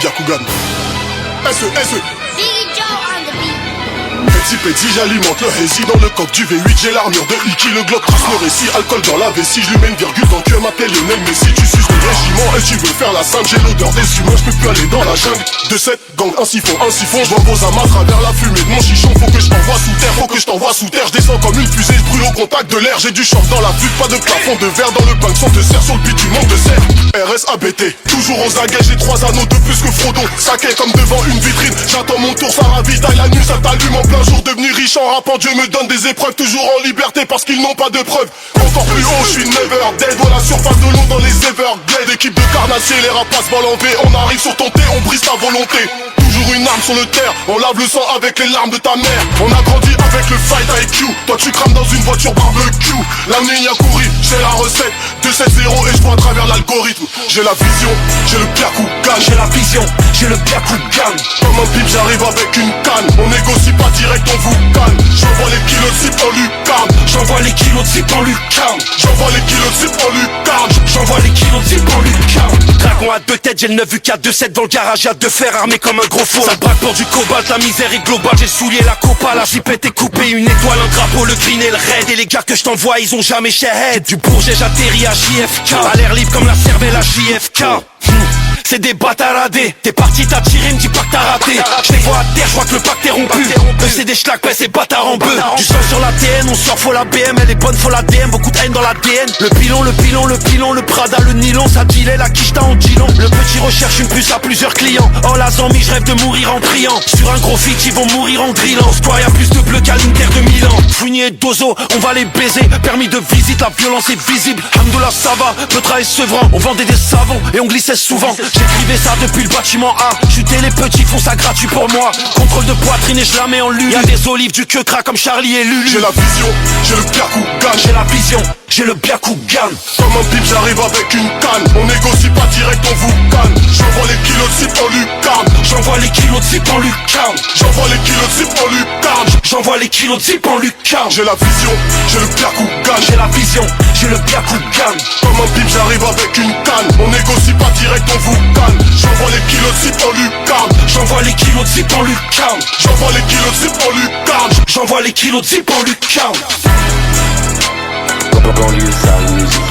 Byakugan. SE. Biggie Joe on the beat. Petit, j'alimente le hazy dans le coq du V8. J'ai l'armure de Iki, le Glock trace le récit. Alcool dans la vessie, je lui mets une virgule dans le cul. M'appelle Lionel Messi, tu suces le régiment. Et tu veux faire la simple, j'ai l'odeur des humains. Je peux plus aller dans la jungle. De cette gang, un siphon. Je vois vos amas à travers la fumée de mon chichon. Faut que je t'envoie sous terre, Je descends comme une fusée, je brûle au contact de l'air. J'ai du chanvre dans la vue, pas de plafond de verre dans le pain. Son te serre sur le beat, tu manques de serre. RSABT, toujours aux aguets, j'ai 3 anneaux de plus que Frodo. Saqué comme devant une vitrine. J'attends mon tour, ça ravitaille la nuit, ça t'allume en plein jour. Devenu riche en rappant, Dieu me donne des épreuves. Toujours en liberté parce qu'ils n'ont pas de preuves. Encore plus haut, je suis never dead. Voilà la surface de l'eau dans les Everglades. Équipe de carnassiers, les rapaces volent en V. On arrive sur ton thé, on brise ta volonté. Toujours une arme sur le terre, on lave le sang avec les larmes de ta mère. On a grandi avec le fight IQ. Toi tu crames dans une voiture barbecue. La ligne a couru, j'ai la recette 2-7-0 et je vois à travers l'algorithme. J'ai la vision, j'ai le Byakugan. J'ai la vision, j'ai le Byakugan. Comme un pipe j'arrive avec une canne. On négocie pas direct, on vous calme. J'envoie les kilos de zip en lucarne. J'envoie les kilos de zip en lucarne. J'envoie les kilos de zip en lucarne. J'envoie les kilos de zip en lucarne. Dragon à 2 têtes, j'ai le 9 4-2-7 dans le garage. Y'a 2 fers armés comme un gros four. Ça braque pour du cobalt, la misère est globale. J'ai souillé la copa, la jipette est coupée. Une étoile, un drapeau, le green et le red. Et les gars que je t'envoie, ils ont jamais shahead. Du Bourget, j'atterris à JFK. À l'air libre comme la cervelle à JFK. C'est des bâtaradés. T'es parti, t'as tiré, me dis pas que t'as raté. Je les vois à terre, je vois que le pacte est rompu. Eux c'est des schlacs, ouais c'est bâtard en bœuf. Du sang sur la TN, on sort, faut la BM. Elle est bonne, faut la DM, beaucoup de haine dans l'ADN. Le pilon, le Prada, le nylon. Ça dilait la quicheta en dilon. Le petit recherche une puce à plusieurs clients. Oh la zombie, je rêve de mourir en priant. Sur un gros feat, ils vont mourir en drillant. Square, y'a plus de bleu qu'à l'Inter de Milan. Fournier et Dozo, on va les baiser. Permis de visite, la violence est visible. Hamdoullah ça va, Petra et Sevran. On vendait des savons et on glissait souvent. J'écrivais ça depuis le bâtiment A. Chuter les petits font ça gratuit pour moi. Contrôle de poitrine et je la mets en lune. Y'a des olives, du queue-cras comme Charlie et Lulu. J'ai la vision, j'ai le Byakugan. J'ai la vision, j'ai le Byakugan. Comme un pipe j'arrive avec une canne. On négocie pas direct, on vous calme. J'envoie les kilos de zip en lucarne. J'envoie les kilos de zip en lucarne. J'envoie les kilos de zip en lucarne. J'envoie les kilos de zip en lucarne. J'ai la vision, j'ai le Byakugan. J'ai la vision, j'ai le Byakugan. Comme un pipe j'arrive avec une canne. On négocie pas direct, on vous calme. J'envoie les kilos de zip en lucarne. J'envoie les kilos de zip en lucarne. J'envoie les kilos de zip en lucarne. J'envoie les kilos de zip en lucarne. Banlieue sale musique.